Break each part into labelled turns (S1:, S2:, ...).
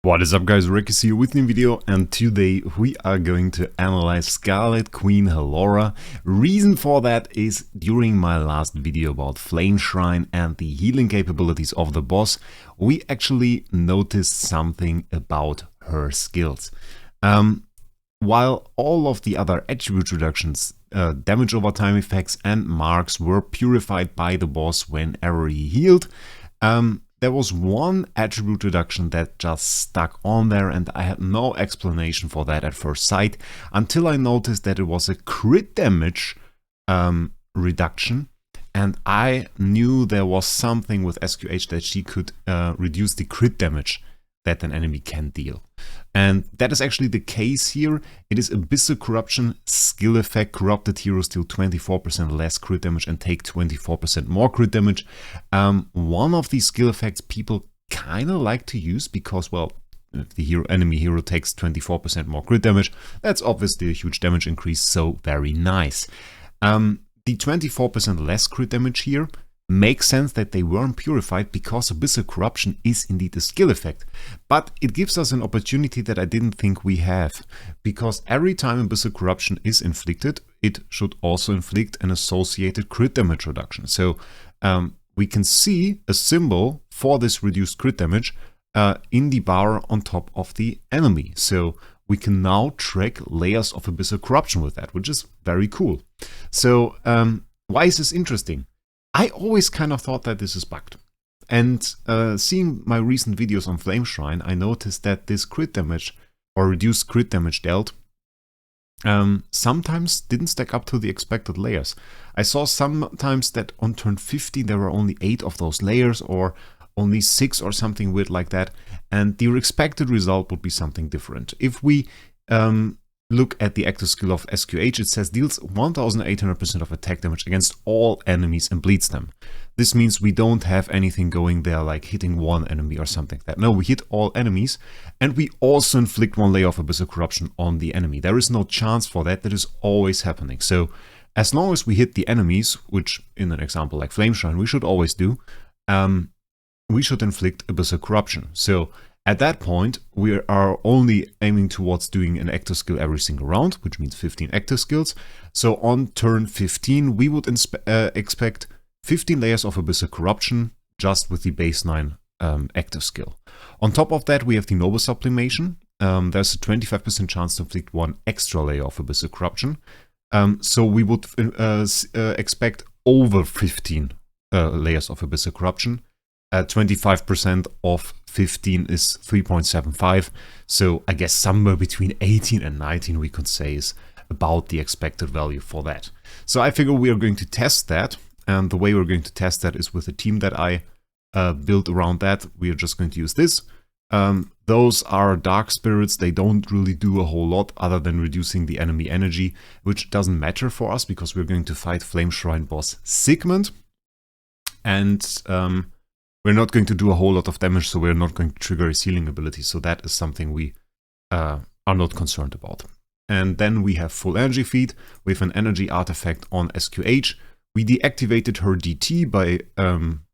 S1: What is up guys, Wraec is here with a new video, and today we are going to analyze Scarlet Queen Halora. Reason for that is during my last video about Flame Shrine and the healing capabilities of the boss, we actually noticed something about her skills. While all of the other attribute reductions, damage over time effects and marks were purified by the boss whenever he healed, there was one attribute reduction that just stuck on there, and I had no explanation for that at first sight until I noticed that it was a crit damage reduction, and I knew there was something with SQH that she could reduce the crit damage that an enemy can deal. And that is actually the case here. It is Abyssal Corruption skill effect. Corrupted heroes deal 24% less crit damage and take 24% more crit damage. One of these skill effects people kind of like to use because, well, if the enemy hero takes 24% more crit damage, that's obviously a huge damage increase, so very nice. The 24% less crit damage here makes sense that they weren't purified because Abyssal Corruption is indeed a skill effect. But it gives us an opportunity that I didn't think we have, because every time Abyssal Corruption is inflicted, it should also inflict an associated crit damage reduction. So we can see a symbol for this reduced crit damage in the bar on top of the enemy. So we can now track layers of Abyssal Corruption with that, which is very cool. So why is this interesting? I always kind of thought that this is bugged. And seeing my recent videos on Flame Shrine, I noticed that this crit damage or reduced crit damage dealt sometimes didn't stack up to the expected layers. I saw sometimes that on turn 15 there were only 8 of those layers, or only 6 or something weird like that, and the expected result would be something different. If we look at the active skill of SQH, it says deals 1800% of attack damage against all enemies and bleeds them. This means we don't have anything going there like hitting one enemy or something like that. No, we hit all enemies, and we also inflict one layer of Abyssal Corruption on the enemy. There is no chance for that. That is always happening. So as long as we hit the enemies, which in an example like Flame Shrine we should always do, we should inflict Abyssal Corruption. So at that point, we are only aiming towards doing an active skill every single round, which means 15 active skills. So on turn 15, we would expect 15 layers of Abyssal Corruption just with the baseline active skill. On top of that, we have the Noble Sublimation. There's a 25% chance to inflict one extra layer of Abyssal Corruption. So we would expect over 15 layers of Abyssal Corruption. 25% of 15 is 3.75, so I guess somewhere between 18 and 19 we could say is about the expected value for that. So I figure we are going to test that, and the way we're going to test that is with a team that I built around that. We are just going to use this. Those are Dark Spirits. They don't really do a whole lot other than reducing the enemy energy, which doesn't matter for us because we're going to fight Flame Shrine boss Sigmund, and we're not going to do a whole lot of damage, so we're not going to trigger his healing ability. So that is something we are not concerned about. And then we have full energy feed with an energy artifact on SQH. We deactivated her DT by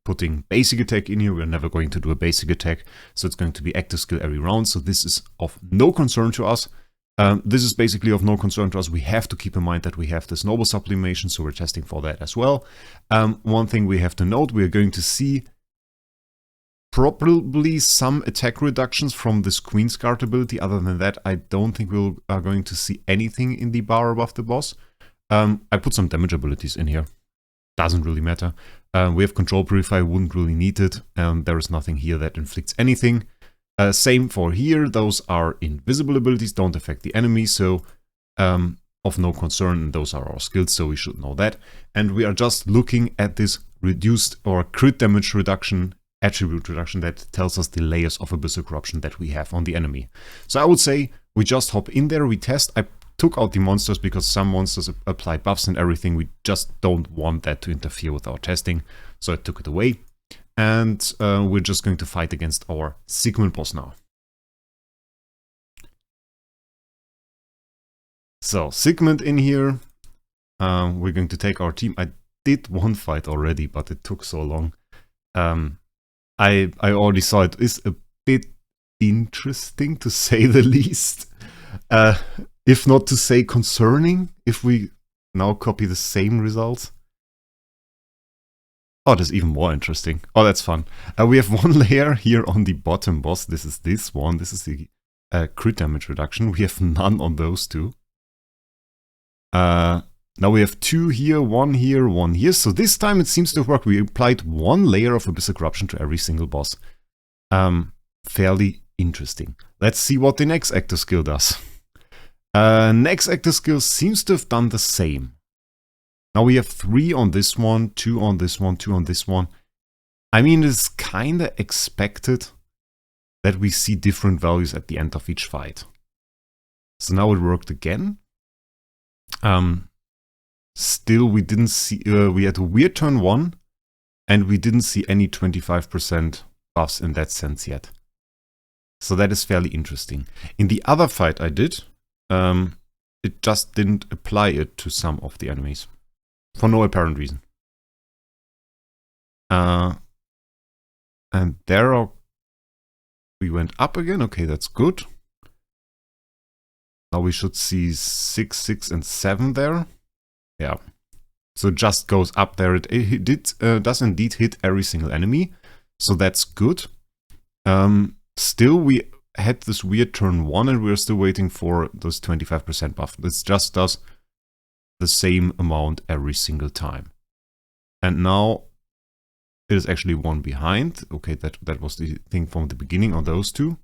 S1: putting basic attack in here. We're never going to do a basic attack, so it's going to be active skill every round. So this is of no concern to us. This is basically of no concern to us. We have to keep in mind that we have this Noble Sublimation, so we're testing for that as well. One thing we have to note, we are going to see probably some attack reductions from this Queen's Guard ability. Other than that, I don't think we are going to see anything in the bar above the boss. I put some damage abilities in here. Doesn't really matter. We have Control Purify, wouldn't really need it. There is nothing here that inflicts anything. Same for here. Those are invisible abilities, don't affect the enemy, so of no concern. Those are our skills, so we should know that. And we are just looking at this reduced or crit damage reduction attribute reduction that tells us the layers of Abyssal Corruption that we have on the enemy. So I would say we just hop in there, we test. I took out the monsters because some monsters apply buffs and everything. We just don't want that to interfere with our testing, so I took it away. And we're just going to fight against our Sigmund boss now. So Sigmund in here. We're going to take our team. I did one fight already, but it took so long. I already saw it is a bit interesting to say the least. If not to say concerning, if we now copy the same results. Oh, that's even more interesting. Oh, that's fun. We have one layer here on the bottom boss. This is this one. This is the crit damage reduction. We have none on those two. Now we have 2 here, 1 here, 1 here. So this time it seems to work. We applied 1 layer of Abyssal Corruption to every single boss. Fairly interesting. Let's see what the next active skill does. Next active skill seems to have done the same. Now we have 3 on this one, 2 on this one, 2 on this one. I mean, it's kind of expected that we see different values at the end of each fight. So now it worked again. Still, we didn't see, we had a weird turn 1, and we didn't see any 25% buffs in that sense yet. So that is fairly interesting. In the other fight I did, it just didn't apply it to some of the enemies. For no apparent reason. And there we went up again. Okay, that's good. Now we should see 6, 6, and 7 there. Yeah. So it just goes up there. It does indeed hit every single enemy. So that's good. Still, we had this weird turn 1 and we're still waiting for those 25% buff. This just does the same amount every single time. And now it is actually 1 behind. Okay, that was the thing from the beginning on those two.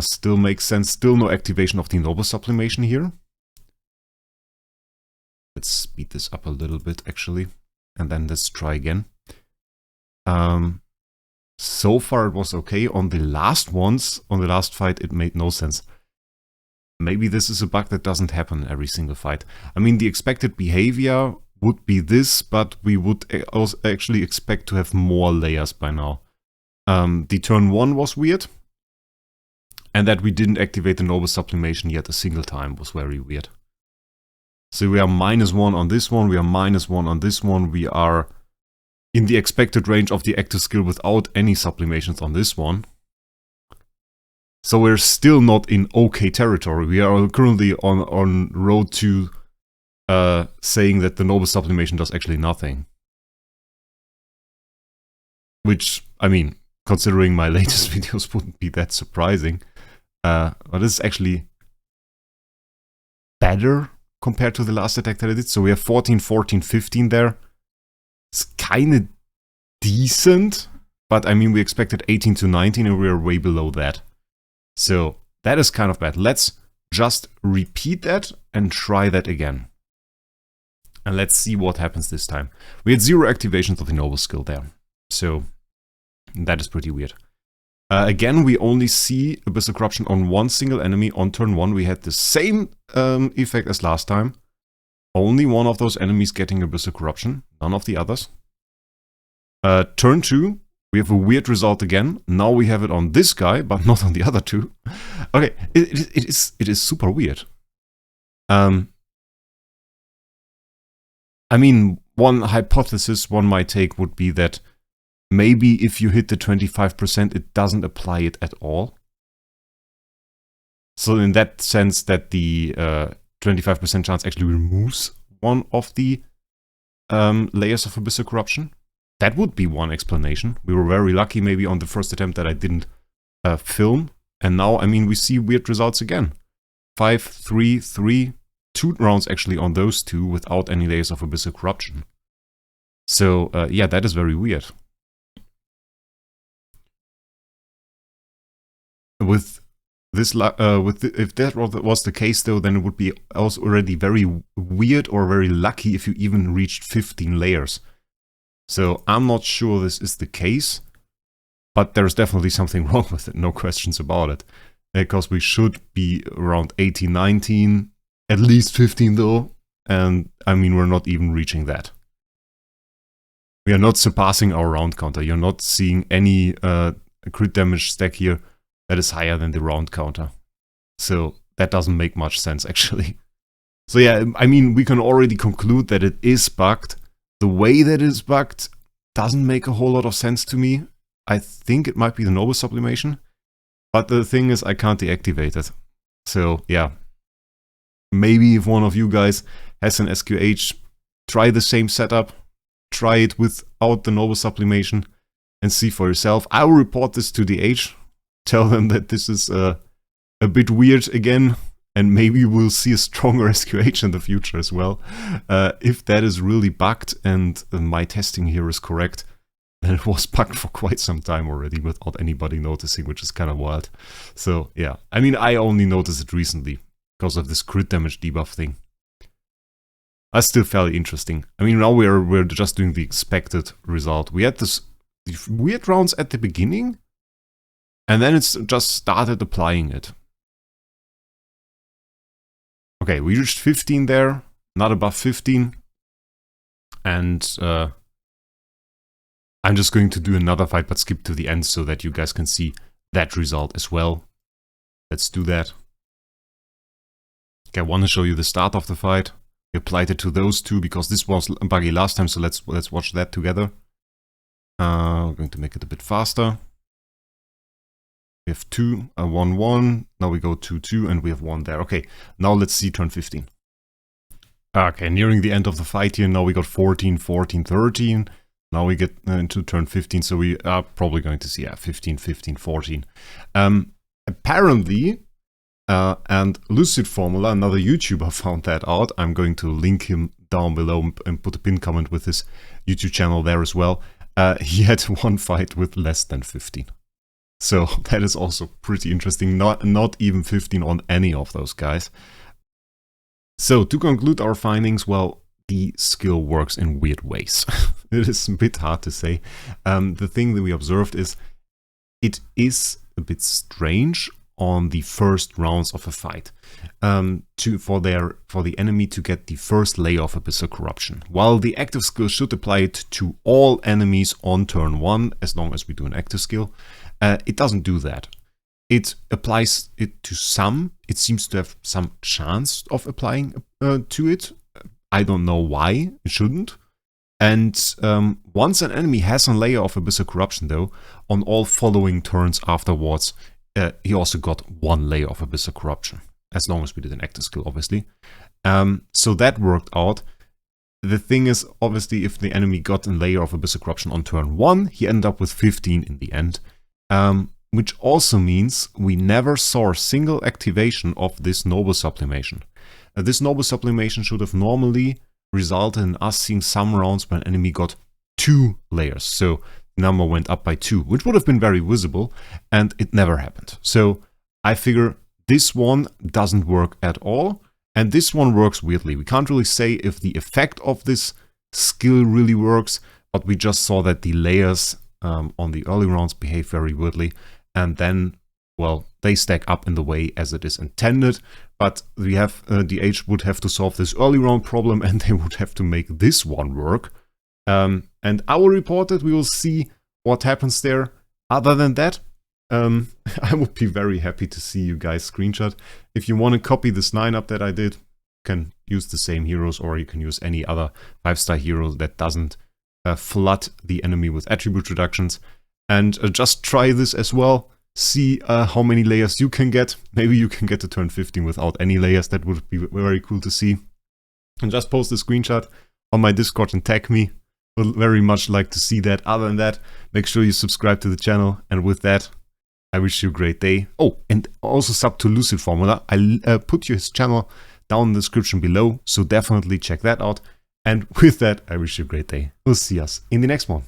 S1: Still makes sense. Still no activation of the Noble Sublimation here. Let's speed this up a little bit actually. And then let's try again. So far it was okay. On the last ones, on the last fight, it made no sense. Maybe this is a bug that doesn't happen every single fight. I mean, the expected behavior would be this, but we would also actually expect to have more layers by now. The turn 1 was weird. And that we didn't activate the Noble Sublimation yet a single time was very weird. So we are -1 on this one, we are -1 on this one, we are in the expected range of the active skill without any sublimations on this one. So we're still not in okay territory. We are currently on road to saying that the Noble Sublimation does actually nothing. Which, I mean, considering my latest videos wouldn't be that surprising. But this is actually better compared to the last attack that I did. So we have 14, 14, 15 there. It's kind of decent. But I mean, we expected 18 to 19 and we are way below that. So that is kind of bad. Let's just repeat that and try that again. And let's see what happens this time. We had 0 activations of the Noble skill there. So that is pretty weird. Again, we only see Abyssal Corruption on 1 single enemy on turn 1. We had the same effect as last time. Only one of those enemies getting Abyssal Corruption, none of the others. Turn 2, we have a weird result again. Now we have it on this guy, but not on the other two. Okay, it is super weird. I mean, one hypothesis one might take would be that maybe if you hit the 25%, it doesn't apply it at all. So in that sense that the 25% chance actually removes one of the layers of Abyssal Corruption. That would be one explanation. We were very lucky maybe on the first attempt that I didn't film. And now, I mean, we see weird results again. 5, 3, 3, 2 rounds actually on those two without any layers of Abyssal Corruption. So yeah, that is very weird. With this, if that was the case though, then it would be also already very weird or very lucky if you even reached 15 layers. So I'm not sure this is the case, but there's definitely something wrong with it, no questions about it. Because we should be around 18, 19, at least 15 though, and I mean we're not even reaching that. We are not surpassing our round counter. You're not seeing any crit damage stack here that is higher than the round counter. So that doesn't make much sense actually. So yeah, I mean we can already conclude that it is bugged. The way that it is bugged doesn't make a whole lot of sense to me. I think it might be the Noble Sublimation. But the thing is, I can't deactivate it. So yeah, maybe if one of you guys has an SQH, try the same setup, try it without the noble sublimation, and see for yourself. I will report this to the H, tell them that this is a bit weird again, and maybe we'll see a stronger SQH in the future as well. If that is really bugged and my testing here is correct, then it was bugged for quite some time already without anybody noticing, which is kind of wild. So yeah, I mean, I only noticed it recently because of this crit damage debuff thing. That's still fairly interesting. I mean, now we're just doing the expected result. We had this weird rounds at the beginning, and then it's just started applying it. Okay, we reached 15 there, not above 15. And I'm just going to do another fight, but skip to the end so that you guys can see that result as well. Let's do that. Okay, I want to show you the start of the fight. We applied it to those two because this was buggy last time, so let's watch that together. We're going to make it a bit faster. We have 2, 1, 1. Now we go 2, 2, and we have 1 there. Okay, now let's see turn 15. Okay, nearing the end of the fight here. Now we got 14, 14, 13. Now we get into turn 15, so we are probably going to see 15, 15, 14. Apparently, and Lucid Formula, another YouTuber, found that out. I'm going to link him down below and put a pin comment with his YouTube channel there as well. He had one fight with less than 15. So that is also pretty interesting. Not even 15 on any of those guys. So to conclude our findings, well, the skill works in weird ways. It is a bit hard to say. The thing that we observed is it is a bit strange on the first rounds of a fight for the enemy to get the first layer of Abyssal Corruption. While the active skill should apply it to all enemies on turn 1, as long as we do an active skill, it doesn't do that. It applies it to some. It seems to have some chance of applying to it. I don't know why it shouldn't. And once an enemy has a layer of Abyssal Corruption, though, on all following turns afterwards, he also got 1 layer of Abyssal Corruption, as long as we did an active skill, obviously. So that worked out. The thing is, obviously, if the enemy got a layer of Abyssal Corruption on turn 1, he ended up with 15 in the end. Which also means we never saw a single activation of this noble sublimation. This noble sublimation should have normally resulted in us seeing some rounds when enemy got 2 layers. So the number went up by 2, which would have been very visible, and it never happened. So I figure this one doesn't work at all, and this one works weirdly. We can't really say if the effect of this skill really works, but we just saw that the layers on the early rounds behave very weirdly, and then, well, they stack up in the way as it is intended, but we have DH would have to solve this early round problem, and they would have to make this one work. And I will report it. We will see what happens there. Other than that, I would be very happy to see you guys screenshot. If you want to copy this 9-up that I did, you can use the same heroes, or you can use any other 5-star hero that doesn't flood the enemy with attribute reductions. And just try this as well. See how many layers you can get. Maybe you can get to turn 15 without any layers. That would be very cool to see. And just post a screenshot on my Discord and tag me. Would very much like to see that. Other than that, make sure you subscribe to the channel. And with that, I wish you a great day. Oh, and also sub to Lucid Formula. I'll put his channel down in the description below. So definitely check that out. And with that, I wish you a great day. We'll see us in the next one.